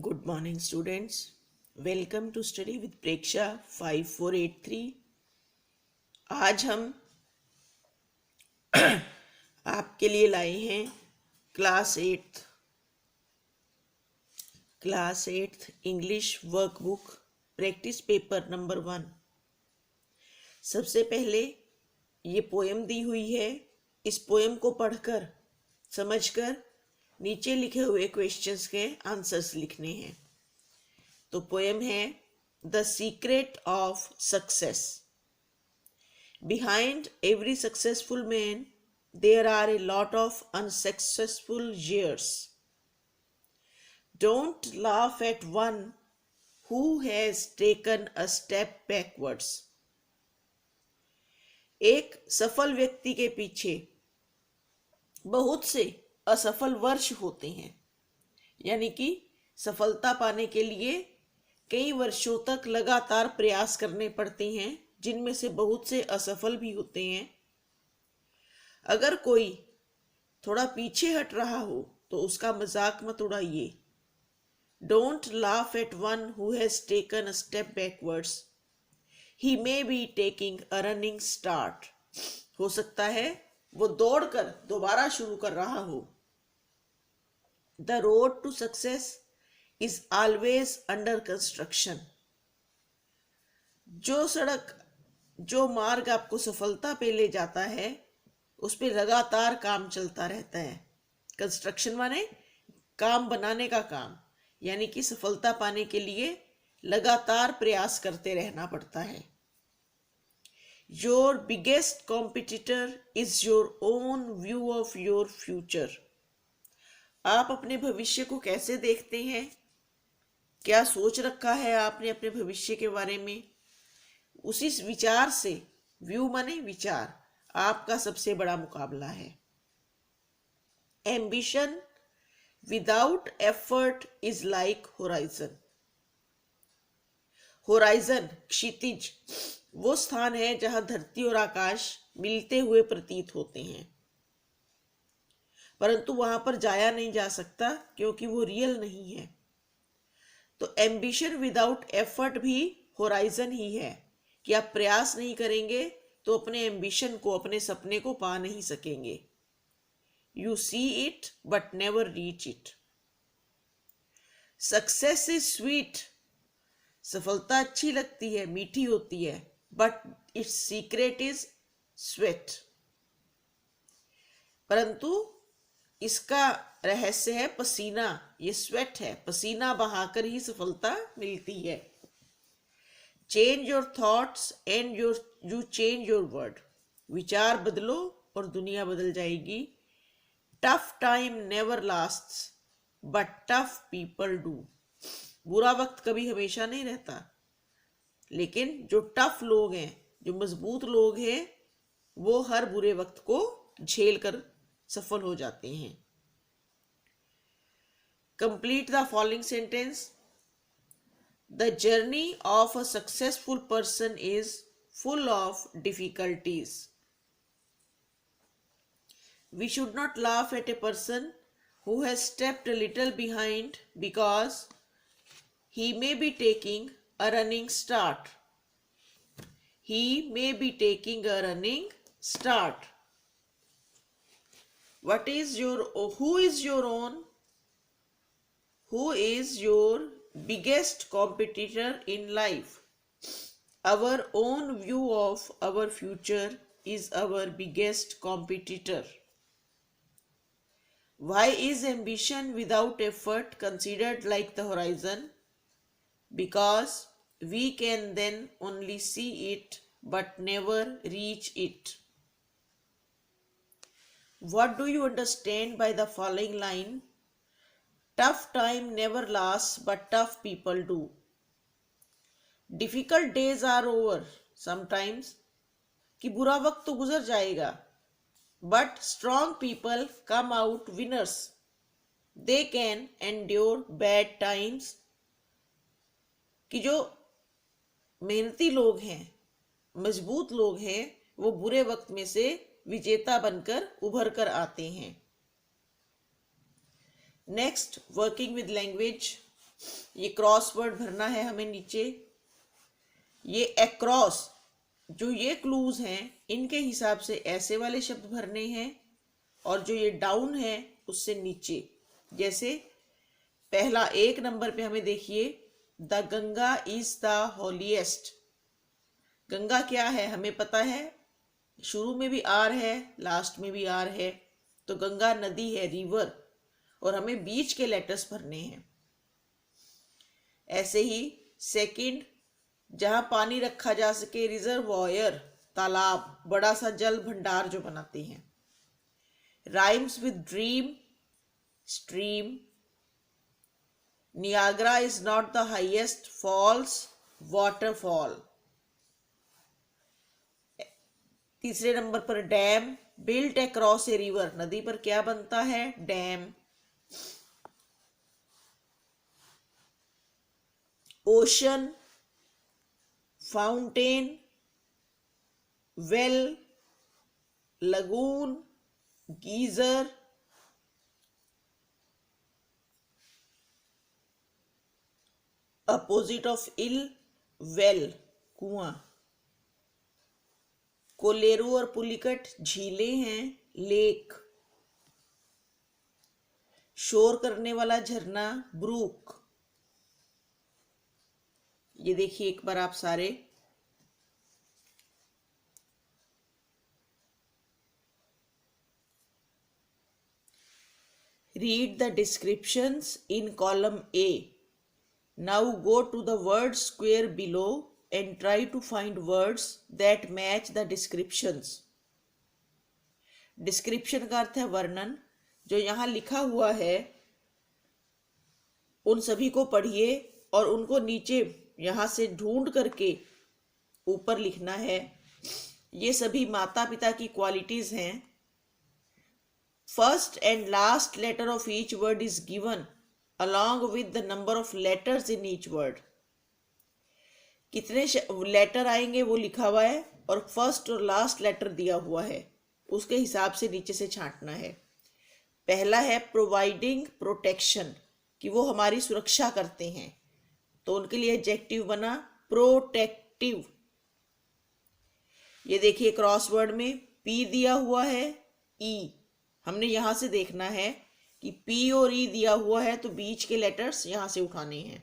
Good morning, students. Welcome to Study with Preksha 5483. आज हम आपके लिए लाए हैं class eighth English workbook practice paper number 1। सबसे पहले ये पोएम दी हुई है। इस पोएम को पढ़कर समझकर नीचे लिखे हुए क्वेश्चंस के आंसर्स लिखने हैं। तो पोएम है the secret of success. Behind every successful man, there are a lot of unsuccessful years. Don't laugh at one who has taken a step backwards. एक सफल व्यक्ति के पीछे बहुत से असफल वर्ष होते हैं, यानी कि सफलता पाने के लिए कई वर्षों तक लगातार प्रयास करने पड़ते हैं, जिनमें से बहुत से असफल भी होते हैं। अगर कोई थोड़ा पीछे हट रहा हो तो उसका मजाक मत उड़ाइए। Don't laugh at one who has taken a step backwards, he may be taking a running start. हो सकता है वो दौड़कर दोबारा शुरू कर रहा हो। The road to success is always under construction. जो मार्ग आपको सफलता पे ले जाता है उस पे लगातार काम चलता रहता है। कंस्ट्रक्शन माने काम बनाने का काम, यानी कि सफलता पाने के लिए लगातार प्रयास करते रहना पड़ता है। Your biggest competitor is your own view of your future. आप अपने भविष्य को कैसे देखते हैं? क्या सोच रखा है आपने अपने भविष्य के बारे में? उसी विचार से, व्यू माने विचार, आपका सबसे बड़ा मुकाबला है। Ambition without effort is like horizon. Horizon क्षितिज वो स्थान है जहां धरती और आकाश मिलते हुए प्रतीत होते हैं, परंतु वहां पर जाया नहीं जा सकता क्योंकि वो रियल नहीं है। तो एम्बिशन विदाउट एफर्ट भी होराइजन ही है कि आप प्रयास नहीं करेंगे तो अपने एम्बिशन को, अपने सपने को पा नहीं सकेंगे। You see it but never reach it. Success is sweet. सफलता अच्छी लगती है, मीठी होती है, but it's secret is sweat. परंतु इसका रहस्य है पसीना। ये स्वेट है, पसीना बहाकर ही सफलता मिलती है। Change your thoughts and you change your world. विचार बदलो और दुनिया बदल जाएगी। Tough time never lasts but tough people do. बुरा वक्त कभी हमेशा नहीं रहता, लेकिन जो टफ लोग हैं, जो मजबूत लोग हैं, वो हर बुरे वक्त को झेल कर सफल हो जाते हैं। Complete the following sentence. The journey of a successful person is full of difficulties. We should not laugh at a person who has stepped a little behind because he may be taking a running start. He may be taking a running start. Who is your biggest competitor in life? Our own view of our future is our biggest competitor. Why is ambition without effort considered like the horizon? Because we can then only see it but never reach it. What do you understand by the following line? Tough time never lasts but tough people do. Difficult days are over sometimes, कि बुरा वक्त तो गुजर जाएगा, but strong people come out winners. They can endure bad times, कि जो मेहनती लोग हैं, मजबूत लोग हैं, वो बुरे वक्त में से विजेता बनकर उभर कर आते हैं। Next, working with language. ये क्रॉसवर्ड भरना है हमें नीचे। ये अक्रॉस, जो ये क्लूज हैं इनके हिसाब से ऐसे वाले शब्द भरने हैं, और जो ये डाउन है उससे नीचे। जैसे पहला 1 नंबर पे हमें देखिए, the Ganga is the holiest. Ganga क्या है हमें पता है, शुरू में भी आर है, लास्ट में भी आर है, तो गंगा नदी है, रिवर, और हमें बीच के लेटर्स भरने हैं। ऐसे ही सेकंड, जहां पानी रखा जा सके, रिजर्वॉयर, तालाब, बड़ा सा जल भंडार जो बनाते हैं। Rhymes with dream, stream. Niagara is not the highest falls, waterfall. तीसरे नंबर पर dam, built across a river, नदी पर क्या बनता है, dam. Ocean, fountain, well, lagoon, geyser. Opposite of ill, well, कुआं। कोलेरू और पुलिकट झीलें हैं, लेक। शोर करने वाला झरना, ब्रूक। ये देखिए एक बार आप सारे। Read the descriptions in column A. Now go to the word square below and try to find words that match the descriptions. Description का अर्थ है वर्णन। जो यहाँ लिखा हुआ है उन सभी को पढ़िए और उनको नीचे यहाँ से ढूंढ करके ऊपर लिखना है। ये सभी माता पिता की क्वालिटीज हैं। First and last letter of each word is given along with the number of letters in each word. कितने लेटर आएंगे वो लिखा हुआ है और फर्स्ट और लास्ट लेटर दिया हुआ है, उसके हिसाब से नीचे से छांटना है। पहला है प्रोवाइडिंग प्रोटेक्शन, कि वो हमारी सुरक्षा करते हैं, तो उनके लिए एडजेक्टिव बना प्रोटेक्टिव। ये देखिए क्रॉसवर्ड में पी दिया हुआ है, ई। हमने यहां से देखना है कि पी और ई दिया हुआ है तो बीच के लेटर्स यहां से उठाने हैं।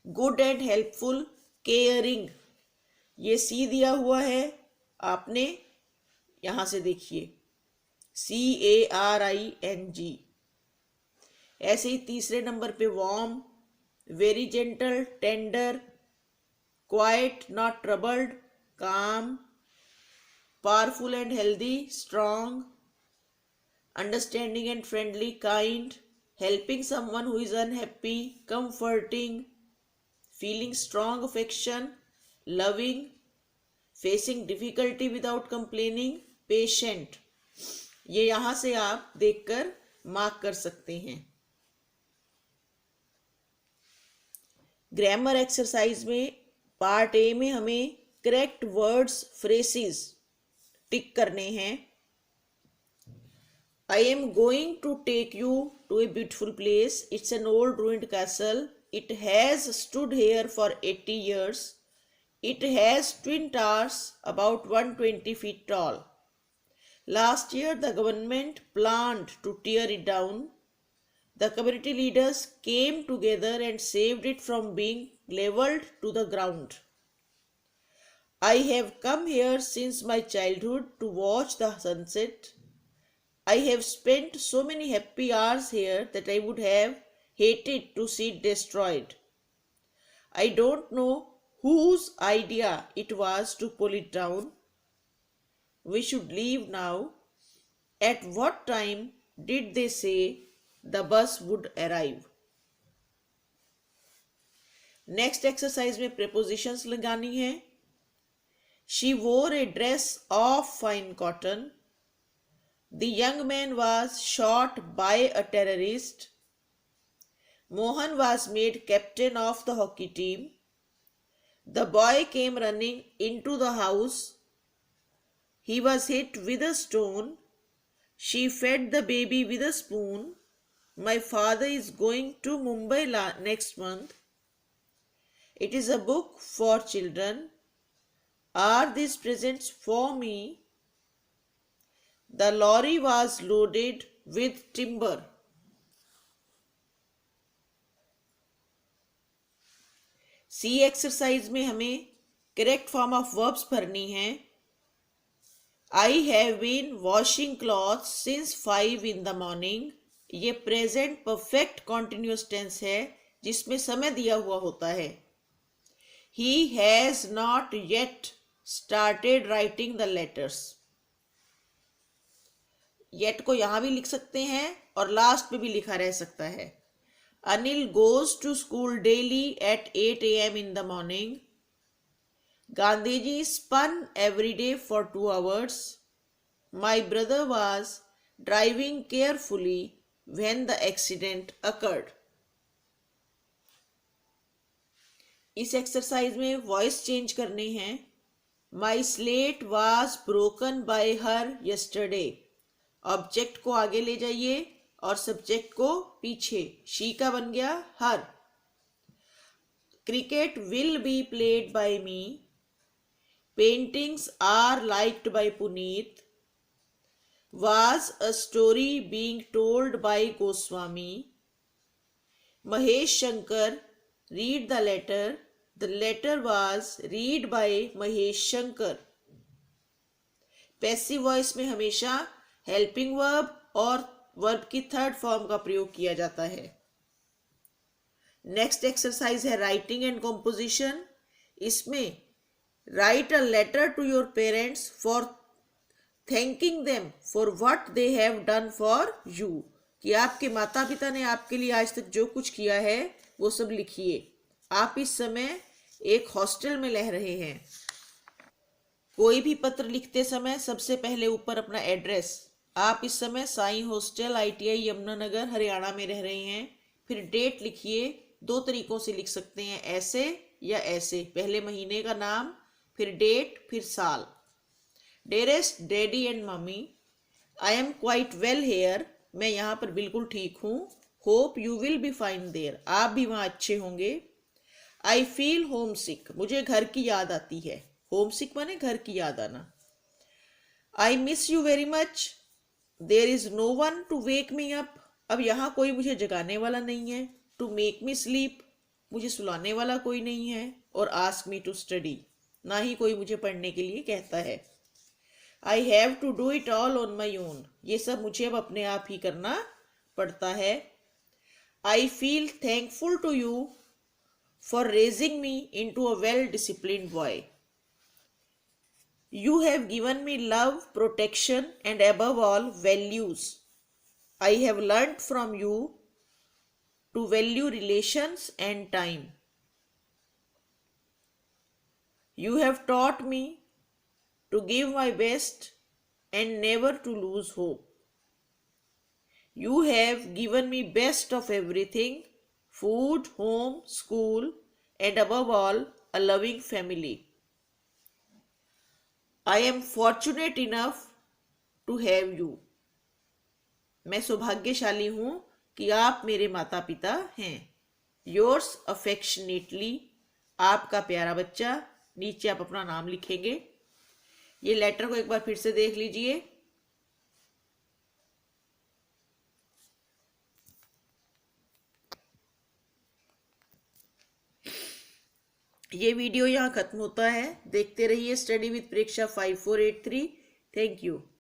गुड एंड हेल्पफुल, केयरिंग, ये सी दिया हुआ है, आपने यहां से देखिए CARING। ऐसे ही तीसरे नंबर पे warm, very gentle, tender, quiet, not troubled, calm, powerful and healthy, strong, understanding and friendly, kind, helping someone who is unhappy, comforting, feeling strong affection, loving, facing difficulty without complaining, patient। ये यहां से आप देखकर mark कर सकते हैं। Grammar exercise में part A में हमें करेक्ट वर्ड्स, फ्रेसेस टिक करने हैं। I am going to take you to a beautiful place. It's an old ruined castle. It has stood here for 80 years. It has twin towers about 120 feet tall. Last year, the government planned to tear it down. The community leaders came together and saved it from being leveled to the ground. I have come here since my childhood to watch the sunset. I have spent so many happy hours here that I would have hated to see it destroyed. I don't know whose idea it was to pull it down. We should leave now. At what time did they say the bus would arrive? Next exercise में prepositions लगानी है। She wore a dress of fine cotton. The young man was shot by a terrorist. Mohan was made captain of the hockey team. The boy came running into the house. He was hit with a stone. She fed the baby with a spoon. My father is going to Mumbai next month. It is a book for children. Are these presents for me? The lorry was loaded with timber. C exercise में हमें correct form of verbs भरनी है। I have been washing clothes since 5 in the morning। ये present perfect continuous tense है जिसमें समय दिया हुआ होता है। He has not yet started writing the letters. Yet को यहां भी लिख सकते हैं और लास्ट में भी लिखा रह सकता है। Anil goes to school daily at 8 AM in the morning। Gandhiji spun every day for 2 hours. My brother was driving carefully when the accident occurred। इस एक्सरसाइज में वॉइस चेंज करनी है। My slate was broken by her yesterday। Object को आगे ले जाइए और subject को पीछे। शी का बन गया her. Cricket will be played by me. Paintings are liked by Puneet। Was a story being told by Goswami। Mahesh Shankar read the letter। The letter was read by Mahesh Shankar। Passive voice में हमेशा helping verb और verb की third form का प्रयोग किया जाता है। Next exercise है राइटिंग एंड कंपोजिशन। इसमें write a letter to your parents for thanking them for what they have done for you. कि आपके माता पिता ने आपके लिए आज तक जो कुछ किया है वो सब लिखिए। आप इस समय एक हॉस्टल में रह रहे हैं। कोई भी पत्र लिखते समय सबसे पहले ऊपर अपना एड्रेस। आप इस समय साईं हॉस्टल ITI यमुनानगर हरियाणा में रह रहे हैं। फिर डेट लिखिए। 2 तरीकों से लिख सकते हैं, ऐसे या ऐसे। पहले महीने का नाम, फिर डेट, फिर साल। Dearest daddy and mummy, I am quite well here. मैं यहाँ पर बिल्कुल ठीक हूँ। Hope you will be fine there. आप भी वहाँ अच्छे होंगे। I feel homesick. मुझे घर की याद आती है। होम सिक माने घर की याद आना। I miss you very much. There is no one to wake me up. अब यहाँ कोई मुझे जगाने वाला नहीं है। टू मेक मी स्लीप, मुझे सुलाने वाला कोई नहीं है। और आस्क मी टू स्टडी, ना ही कोई मुझे पढ़ने के लिए कहता है। I have to do it all on my own. ये सब मुझे अब अपने आप ही करना पड़ता है। I feel thankful to you for raising me into a well disciplined boy. You have given me love, protection, and above all, values. I have learnt from you to value relations and time. You have taught me to give my best and never to lose hope. You have given me best of everything: food, home, school, and above all, a loving family. I am fortunate enough to have you. मैं सौभाग्यशाली हूं कि आप मेरे माता पिता हैं। Yours affectionately, आपका प्यारा बच्चा। नीचे आप अपना नाम लिखेंगे। ये लेटर को एक बार फिर से देख लीजिए। ये वीडियो यहाँ खत्म होता है। देखते रहिए study with Preksha 5483। Thank you.